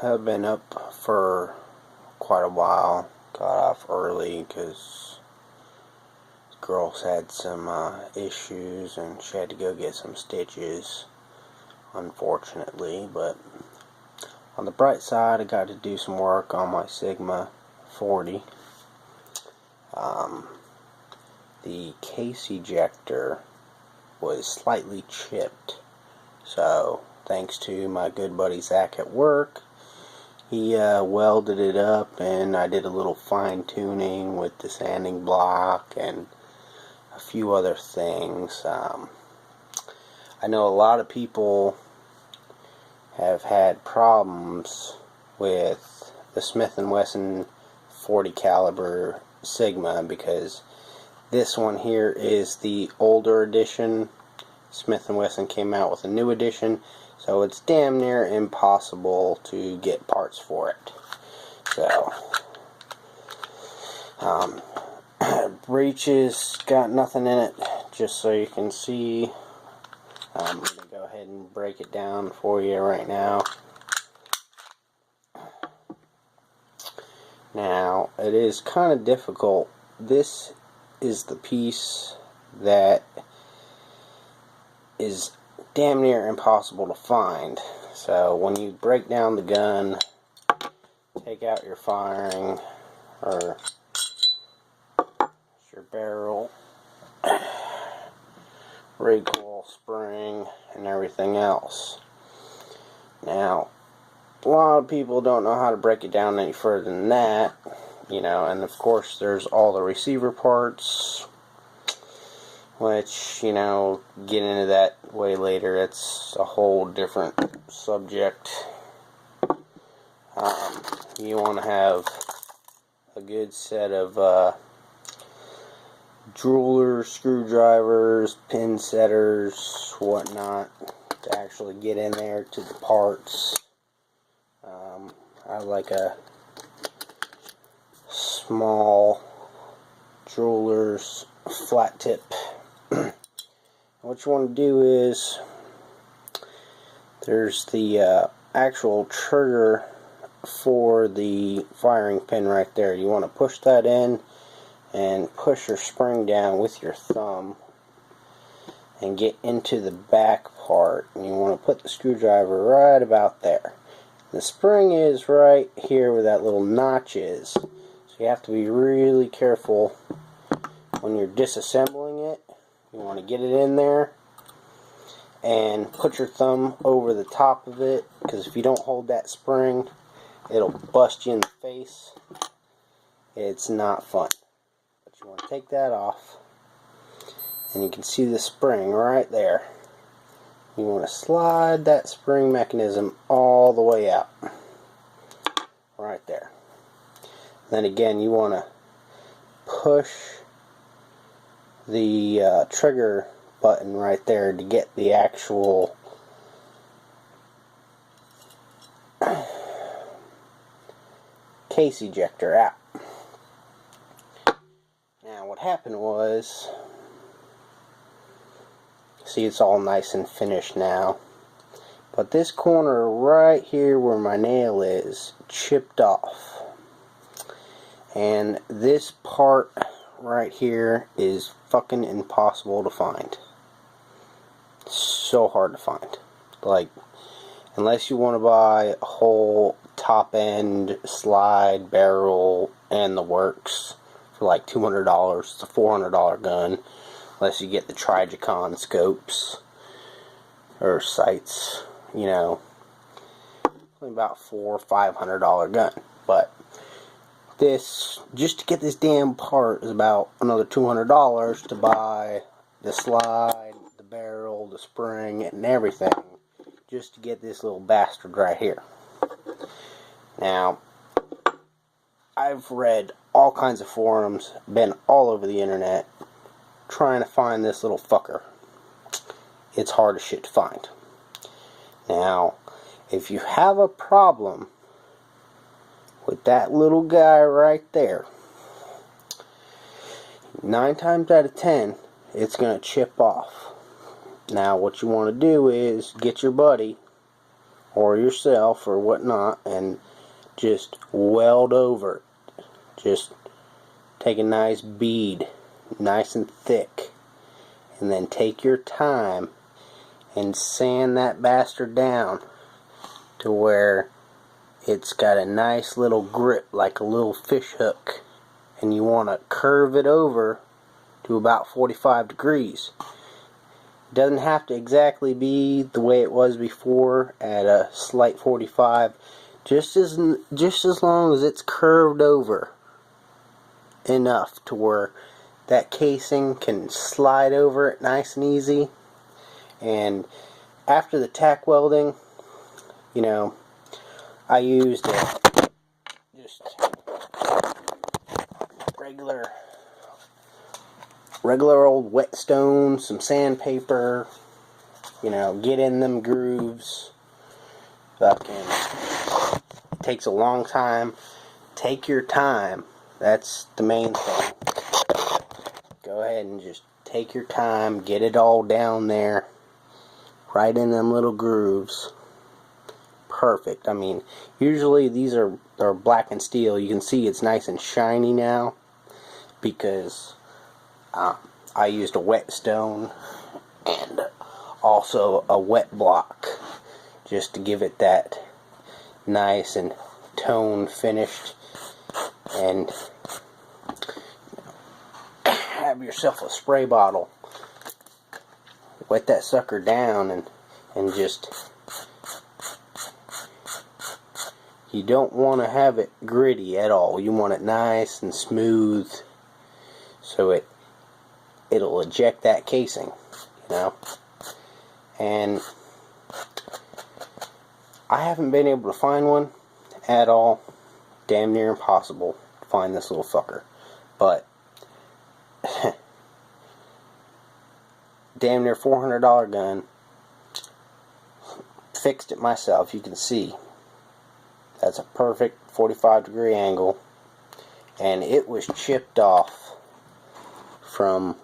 I've been up for quite a while. Got off early because the girls had some issues and she had to go get some stitches, unfortunately. But on the bright side, I got to do some work on my Sigma 40. The case ejector was slightly chipped, so thanks to my good buddy Zach at work, he welded it up, and I did a little fine tuning with the sanding block and a few other things. I know a lot of people have had problems with the Smith & Wesson 40 caliber Sigma because this one here is the older edition. Smith & Wesson came out with a new edition, so it's damn near impossible to get parts for it. So, breeches got nothing in it, just so you can see. I'm going to go ahead and break it down for you right now. Now, it is kind of difficult. This is the piece that is damn near impossible to find. So when you break down the gun, take out your firing or your barrel, recoil spring, and everything else. Now, a lot of people don't know how to break it down any further than that, and of course there's all the receiver parts, which, get into that way later. It's a whole different subject. You want to have a good set of drillers, screwdrivers, pin setters, whatnot, to actually get in there to the parts. I like a small drillers flat tip. What you want to do is, there's the actual trigger for the firing pin right there. You want to push that in and push your spring down with your thumb and get into the back part, and you want to put the screwdriver right about there. The spring is right here where that little notch is, so you have to be really careful when you're disassembling it. You want to get it in there and put your thumb over the top of it, because if you don't hold that spring, it'll bust you in the face. It's not fun. But you want to take that off, and you can see the spring right there. You want to slide that spring mechanism all the way out. Right there. Then again, you want to push the trigger button right there to get the actual case ejector out. Now what happened was, see, it's all nice and finished now, but this corner right here where my nail is chipped off, and this part right here is fucking impossible to find. So hard to find. Like, unless you want to buy a whole top end slide barrel and the works for like $200, it's a $400 gun. Unless you get the Trigicon scopes or sights, only about $400 or $500 gun. But this, just to get this damn part, is about another $200 to buy the slide, the barrel, the spring, and everything, just to get this little bastard right here. Now, I've read all kinds of forums, been all over the internet, trying to find this little fucker. It's hard as shit to find. Now, if you have a problem with that little guy right there, 9 times out of 10, it's going to chip off. Now, what you want to do is get your buddy or yourself or whatnot, and just weld over it. Just take a nice bead, nice and thick, and then take your time and sand that bastard down to where it's got a nice little grip like a little fish hook, and you want to curve it over to about 45 degrees. It doesn't have to exactly be the way it was before at a slight 45, just as long as it's curved over enough to where that casing can slide over it nice and easy. And after the tack welding, you know, I used just regular old whetstone, some sandpaper, you know, get in them grooves. Fucking, it takes a long time. Take your time. That's the main thing. Go ahead and just take your time, get it all down there, right in them little grooves. Perfect. I mean, usually these are black and steel. You can see it's nice and shiny now because I used a whetstone and also a wet block just to give it that nice and tone finished. And have yourself a spray bottle, wet that sucker down, and just, you don't want to have it gritty at all. You want it nice and smooth so it'll eject that casing, you know. And I haven't been able to find one at all. Damn near impossible to find this little fucker, but damn near $400 gun. Fixed it myself. You can see that's a perfect 45-degree angle, and it was chipped off from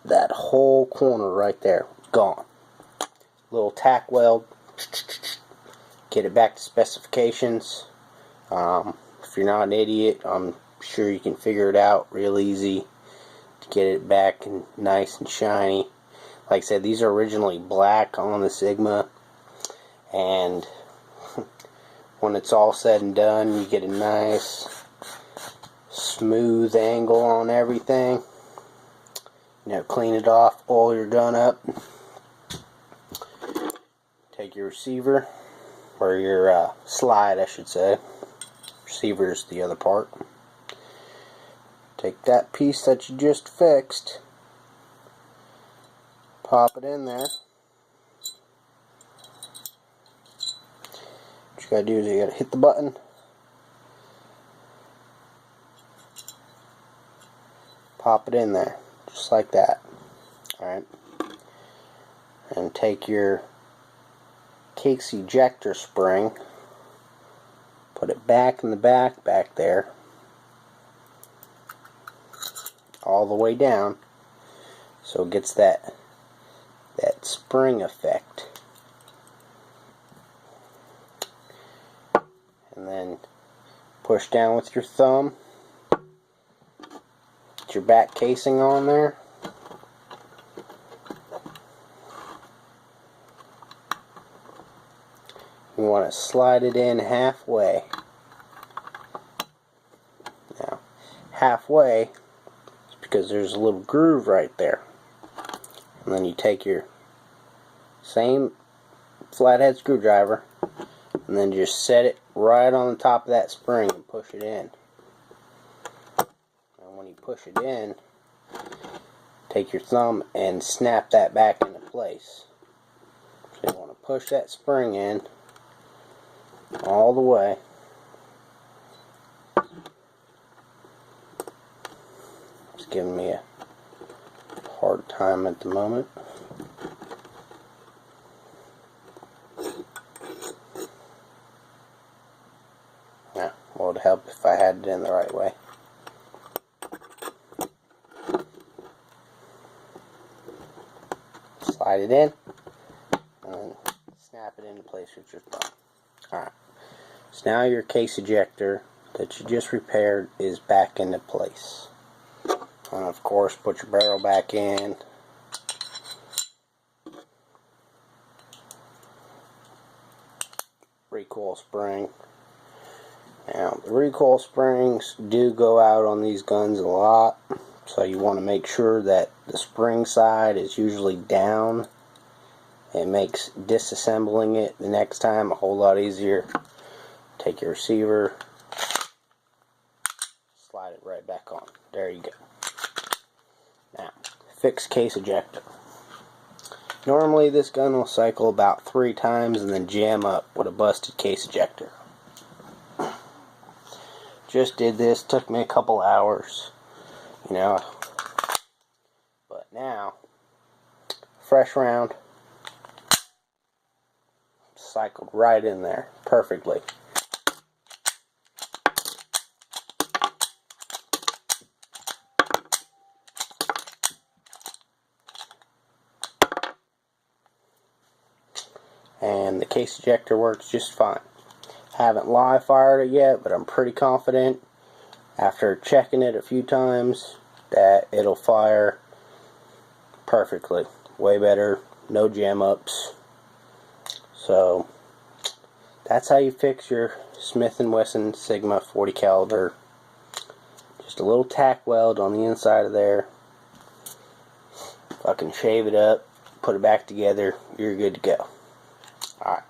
that whole corner right there. Gone. Little tack weld. Get it back to specifications. If you're not an idiot, I'm sure you can figure it out real easy to get it back and nice and shiny. Like I said, these are originally black on the Sigma, and when it's all said and done, you get a nice smooth angle on everything. You know, clean it off, oil your gun up, take your receiver, or your slide, I should say. Receiver is the other part. Take that piece that you just fixed, pop it in there. What you gotta do is you gotta hit the button, pop it in there, just like that. Alright. And take your case ejector spring, put it back in the back there, all the way down, so it gets that spring effect. And then push down with your thumb, get your back casing on there. You want to slide it in halfway. Now, halfway is because there's a little groove right there. And then you take your same flathead screwdriver and then just set it right on the top of that spring and push it in. And when you push it in, take your thumb and snap that back into place. So you want to push that spring in all the way. It's giving me a hard time at the moment. Yeah, well, it would help if I had it in the right way. Slide it in, place with your thumb. Alright, so now your case ejector that you just repaired is back into place. And of course, put your barrel back in. Recoil spring. Now, the recoil springs do go out on these guns a lot, so you want to make sure that the spring side is usually down. It makes disassembling it the next time a whole lot easier. Take your receiver, slide it right back on. There you go. Now, fixed case ejector. Normally this gun will cycle about 3 times and then jam up with a busted case ejector. Just did this, took me a couple hours, you know. But now, fresh round, cycled right in there perfectly. And the case ejector works just fine. Haven't live fired it yet, but I'm pretty confident after checking it a few times that it'll fire perfectly. Way better, no jam ups. So that's how you fix your Smith & Wesson Sigma 40 caliber. Just a little tack weld on the inside of there. Fucking shave it up, put it back together, you're good to go. Alright.